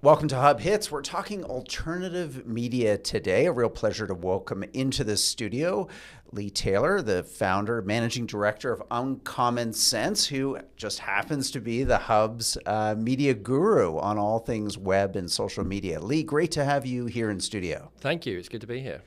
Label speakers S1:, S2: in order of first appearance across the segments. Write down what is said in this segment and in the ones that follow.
S1: Welcome to Hub Hits. We're talking alternative media today. A real pleasure to welcome into the studio Lee Taylor, the founder, managing director of Uncommon Sense, who just happens to be the Hub's media guru on all things web and social media. Lee, great to have you here in studio.
S2: Thank you. It's good to be here.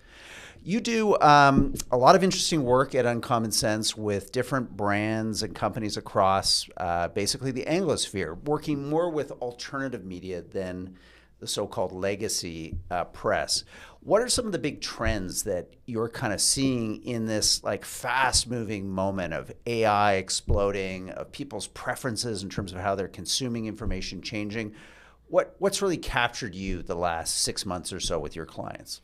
S1: You do a lot of interesting work at Uncommon Sense with different brands and companies across basically the Anglosphere, working more with alternative media than the so-called legacy press. What are some of the big trends that you're kind of seeing in this like fast-moving moment of AI exploding, of people's preferences in terms of how they're consuming information changing? What's really captured you the last 6 months or so with your clients?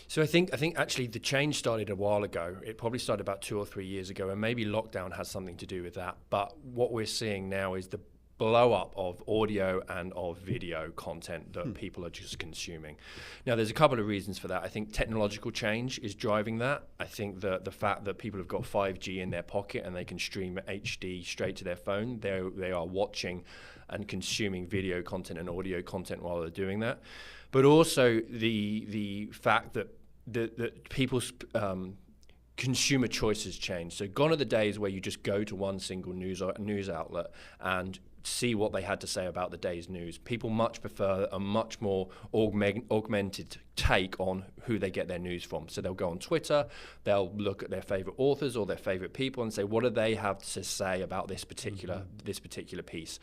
S2: So I think actually the change started a while ago. It probably started about 2 or 3 years ago, and maybe lockdown has something to do with that. But what we're seeing now is the blow up of audio and of video content that people are just consuming. Now, there's a couple of reasons for that. I think technological change is driving that. I think that the fact that people have got 5G in their pocket and they can stream HD straight to their phone, they are watching and consuming video content and audio content while they're doing that. But also the fact that people's consumer choices change. So gone are the days where you just go to one single news outlet and see what they had to say about the day's news. People much prefer a much more augmented take on who they get their news from. So they'll go on Twitter, they'll look at their favorite authors or their favorite people and say, what do they have to say about this particular piece?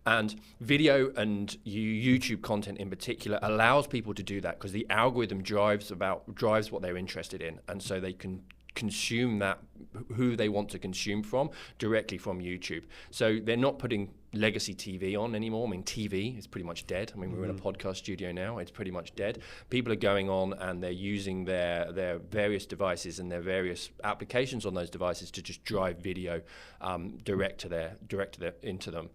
S2: And video and YouTube content in particular allows people to do that because the algorithm drives what they're interested in, and so they can consume that, who they want to consume from, directly from YouTube. So they're not putting legacy TV on anymore. I mean, TV is pretty much dead. I mean, we're in a podcast studio now. It's pretty much dead. People are going on and they're using their various devices and their various applications on those devices to just drive video direct into them.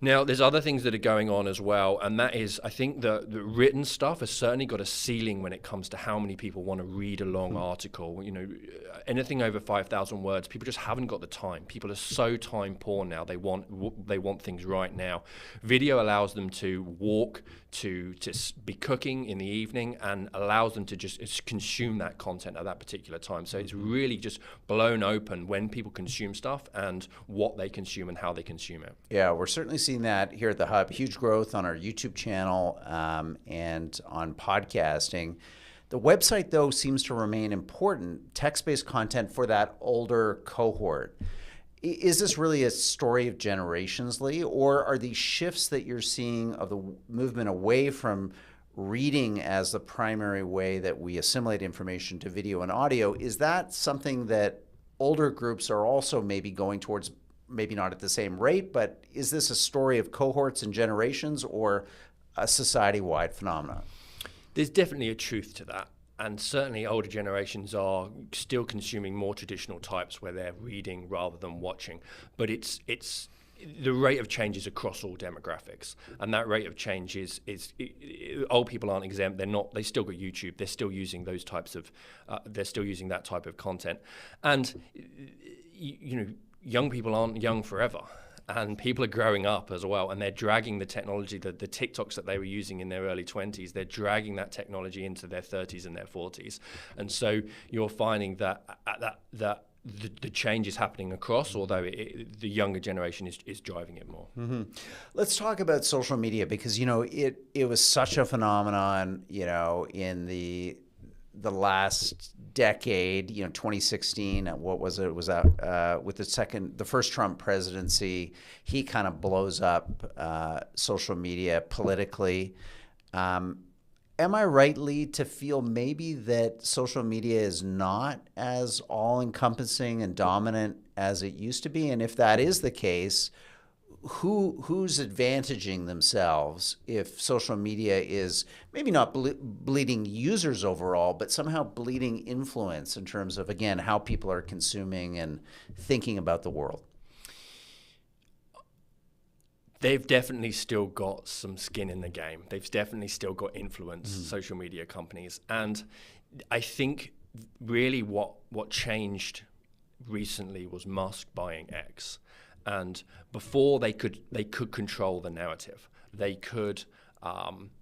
S2: Now, there's other things that are going on as well, and that is, I think the written stuff has certainly got a ceiling when it comes to how many people want to read a long article. You know, anything over 5,000 words, people just haven't got the time. People are so time poor now. They want things right now. Video allows them to walk, to be cooking in the evening, and allows them to just consume that content at that particular time. So it's really just blown open when people consume stuff and what they consume and how they consume it.
S1: Yeah, we're certainly seeing that here at the Hub. Huge growth on our YouTube channel and on podcasting. The website, though, seems to remain important, text-based content for that older cohort. Is this really a story of generations, Lee, or are these shifts that you're seeing of the movement away from reading as the primary way that we assimilate information to video and audio, is that something that older groups are also maybe going towards, maybe not at the same rate, but is this a story of cohorts and generations or a society-wide phenomenon?
S2: There's definitely a truth to that. And certainly older generations are still consuming more traditional types where they're reading rather than watching. But it's the rate of change is across all demographics, and that rate of change is old people aren't exempt. They still got YouTube. They're still using those types of they're still using that type of content. And you know, young people aren't young forever. And people are growing up as well, and they're dragging the technology, the TikToks that they were using in their early 20s, they're dragging that technology into their 30s and their 40s. And so you're finding that the change is happening across, although the younger generation is driving it more.
S1: Mm-hmm. Let's talk about social media because, you know, it was such a phenomenon, you know, in the last decade, you know, 2016, what was it? Was that with the first Trump presidency, he kind of blows up social media politically. Am I right, Lee, to feel maybe that social media is not as all-encompassing and dominant as it used to be? And if that is the case, who's advantaging themselves if social media is maybe not bleeding users overall, but somehow bleeding influence in terms of, again, how people are consuming and thinking about the world?
S2: They've definitely still got some skin in the game. They've definitely still got influence, social media companies. And I think really what changed recently was Musk buying X. And before they could control the narrative. They could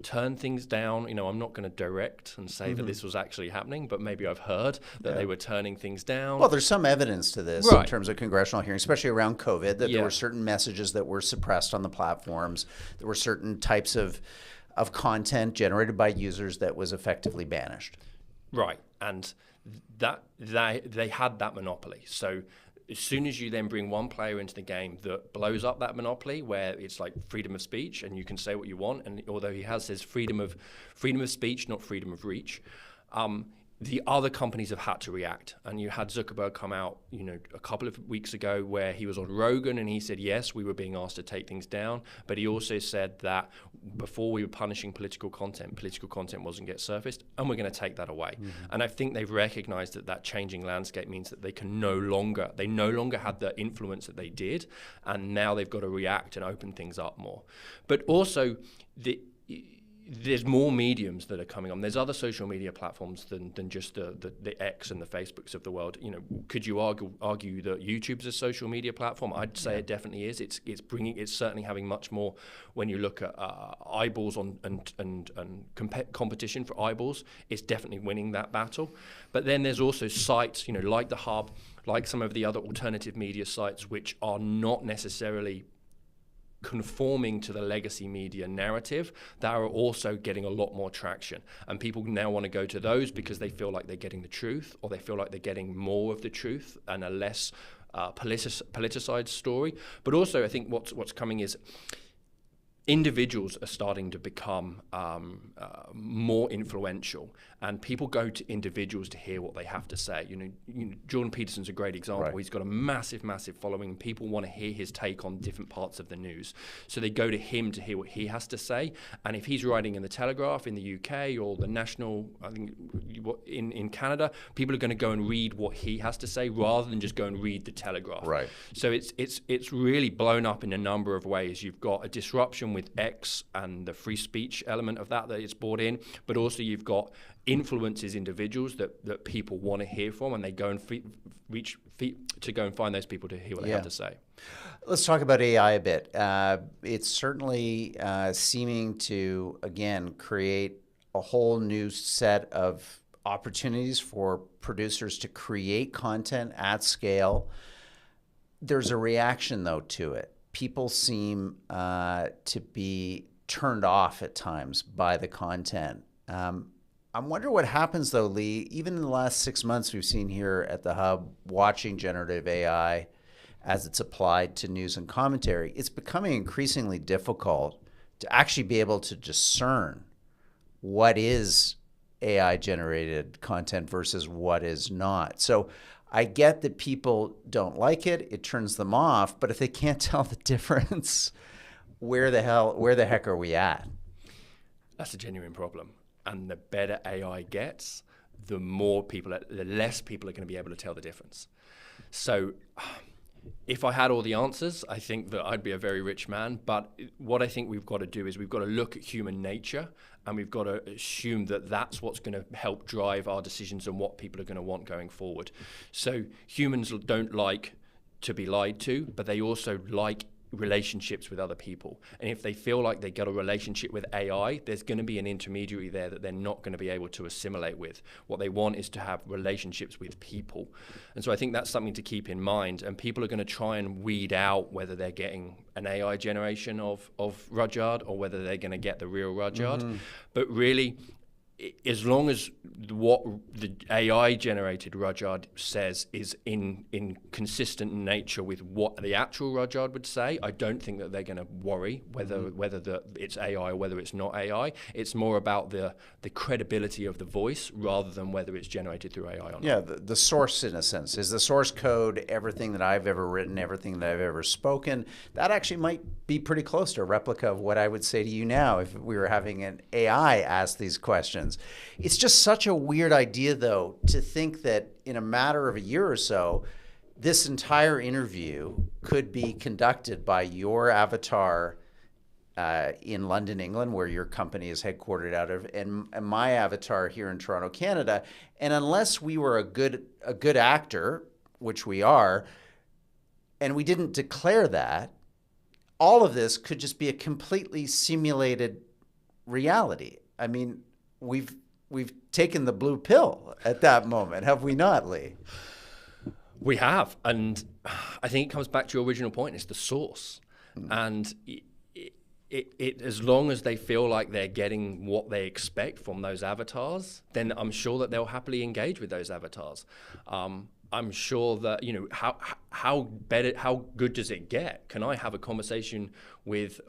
S2: turn things down. You know, I'm not going to direct and say that this was actually happening, but maybe I've heard that they were turning things down.
S1: Well, there's some evidence to this in terms of congressional hearings, especially around COVID, that there were certain messages that were suppressed on the platforms. There were certain types of content generated by users that was effectively banished.
S2: Right, and that they had that monopoly. So as soon as you then bring one player into the game that blows up that monopoly, where it's like freedom of speech and you can say what you want, and although he says freedom of speech, not freedom of reach, the other companies have had to react. And you had Zuckerberg come out, you know, a couple of weeks ago where he was on Rogan and he said, yes, we were being asked to take things down. But he also said that before we were punishing political content wasn't get surfaced, and we're going to take that away. And I think they've recognized that changing landscape means that they no longer had the influence that they did. And now they've got to react and open things up more. But also, there's more mediums that are coming on. There's other social media platforms than just the X and the Facebooks of the world. You know, could you argue that YouTube is a social media platform? I'd say it definitely is. It's certainly having much more when you look at eyeballs and competition for eyeballs. It's definitely winning that battle. But then there's also sites, you know, like The Hub, like some of the other alternative media sites, which are not necessarily conforming to the legacy media narrative, that are also getting a lot more traction. And people now want to go to those because they feel like they're getting the truth, or they feel like they're getting more of the truth and a less politicized story. But also I think what's coming is individuals are starting to become more influential, and people go to individuals to hear what they have to say. You know, Jordan Peterson's a great example. Right. He's got a massive following, and people want to hear his take on different parts of the news. So they go to him to hear what he has to say. And if he's writing in the Telegraph in the UK or the National, I think in Canada, people are going to go and read what he has to say rather than just go and read the Telegraph. Right. So it's really blown up in a number of ways. You've got a disruption with X and the free speech element of that it's brought in, but also you've got influences individuals that people want to hear from, and they go and go and find those people to hear what they have to say.
S1: Let's talk about AI a bit. It's certainly seeming to, again, create a whole new set of opportunities for producers to create content at scale. There's a reaction, though, to it. People seem to be turned off at times by the content. I wonder what happens, though, Lee. Even in the last 6 months, we've seen here at the Hub, watching generative AI as it's applied to news and commentary, it's becoming increasingly difficult to actually be able to discern what is AI-generated content versus what is not. So I get that people don't like it, it turns them off, but if they can't tell the difference, where the heck are we at?
S2: That's a genuine problem. And the better AI gets, the less people are going to be able to tell the difference. So if I had all the answers, I think that I'd be a very rich man. But what I think we've got to do is we've got to look at human nature, and we've got to assume that that's what's going to help drive our decisions and what people are going to want going forward. So humans don't like to be lied to, but they also like relationships with other people. And if they feel like they got a relationship with AI, there's going to be an intermediary there that they're not going to be able to assimilate with. What they want is to have relationships with people. And so I think that's something to keep in mind. And people are going to try and weed out whether they're getting an AI generation of Rudyard or whether they're going to get the real Rudyard. Mm-hmm. But really, as long as what the AI-generated Rudyard says is in consistent nature with what the actual Rudyard would say, I don't think that they're going to worry whether it's AI or whether it's not AI. It's more about the credibility of the voice rather than whether it's generated through AI or not.
S1: Yeah, the source, in a sense. Is the source code everything that I've ever written, everything that I've ever spoken? That actually might be pretty close to a replica of what I would say to you now if we were having an AI ask these questions. It's just such a weird idea, though, to think that in a matter of a year or so, this entire interview could be conducted by your avatar in London, England, where your company is headquartered out of, and my avatar here in Toronto, Canada. And unless we were a good actor, which we are, and we didn't declare that, all of this could just be a completely simulated reality. I mean, we've taken the blue pill at that moment, have we not, Lee?
S2: We have, and I think it comes back to your original point. It's the source, and as long as they feel like they're getting what they expect from those avatars, then I'm sure that they'll happily engage with those avatars. I'm sure that, you know, how good does it get? Can I have a conversation with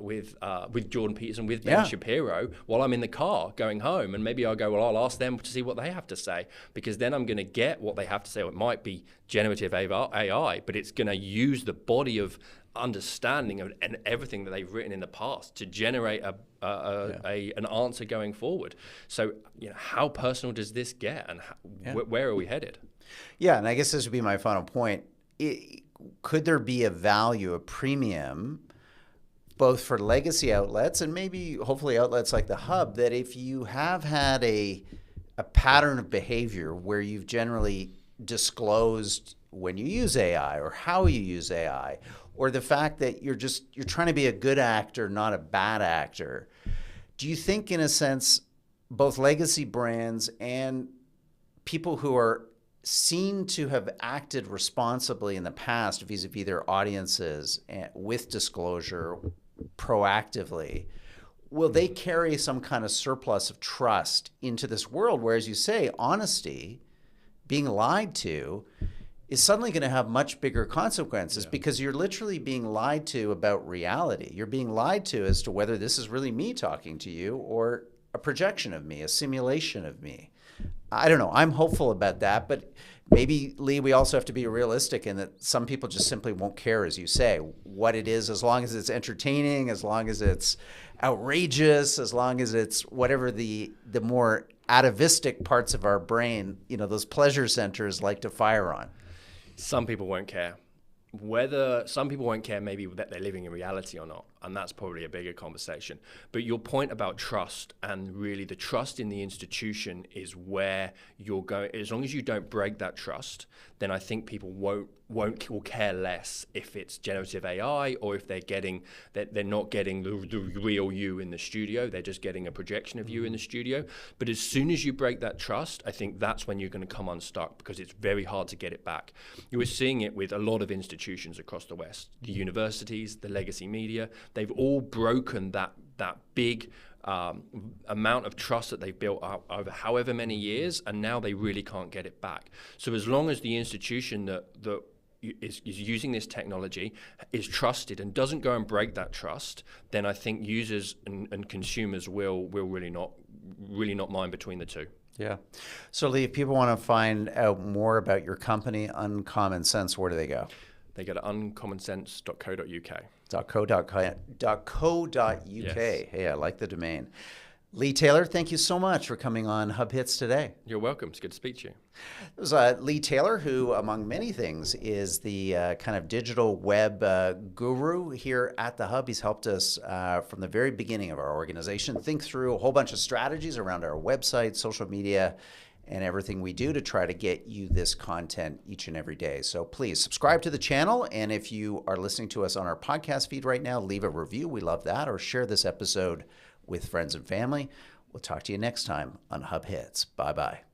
S2: Jordan Peterson, with Ben Shapiro while I'm in the car going home? And maybe I'll go, well, I'll ask them to see what they have to say, because then I'm going to get what they have to say. It might be generative AI, but it's going to use the body of understanding and everything that they've written in the past to generate an answer going forward. So, you know, how personal does this get, and where are we headed?
S1: Yeah, and I guess this would be my final point. Could there be a value, a premium, both for legacy outlets and maybe hopefully outlets like the Hub, that if you have had a pattern of behavior where you've generally disclosed when you use AI or how you use AI, or the fact that you're trying to be a good actor, not a bad actor, do you think, in a sense, both legacy brands and people who are seen to have acted responsibly in the past vis-a-vis their audiences and with disclosure proactively, will they carry some kind of surplus of trust into this world where, as you say, honesty, being lied to, is suddenly going to have much bigger consequences, because you're literally being lied to about reality. You're being lied to as to whether this is really me talking to you or a projection of me, a simulation of me. I don't know. I'm hopeful about that, but maybe, Lee, we also have to be realistic in that some people just simply won't care, as you say, what it is, as long as it's entertaining, as long as it's outrageous, as long as it's whatever the more atavistic parts of our brain, you know, those pleasure centers like to fire on.
S2: Some people won't care. Some people won't care maybe that they're living in reality or not, and that's probably a bigger conversation. But your point about trust, and really the trust in the institution, is where you're going. As long as you don't break that trust, then I think people will care less if it's generative AI, or if they're not getting the real you in the studio. They're just getting a projection of you in the studio. But as soon as you break that trust, I think that's when you're going to come unstuck, because it's very hard to get it back. You were seeing it with a lot of institutions across the West, the universities, the legacy media. They've all broken that big amount of trust that they've built up over however many years, and now they really can't get it back. So as long as the institution that is using this technology is trusted and doesn't go and break that trust, then I think users and consumers will really not mind between the two.
S1: Yeah. So, Lee, if people want to find out more about your company, Uncommon Sense, where do they go?
S2: They go to uncommonsense.co.uk.
S1: .co.uk.
S2: Yes.
S1: Hey, I like the domain. Lee Taylor, thank you so much for coming on Hub Hits today.
S2: You're welcome. It's good to speak to you.
S1: It was Lee Taylor, who, among many things, is the kind of digital web guru here at the Hub. He's helped us from the very beginning of our organization think through a whole bunch of strategies around our website, social media, and everything we do to try to get you this content each and every day. So please subscribe to the channel. And if you are listening to us on our podcast feed right now, leave a review. We love that. Or share this episode with friends and family. We'll talk to you next time on Hub Hits. Bye-bye.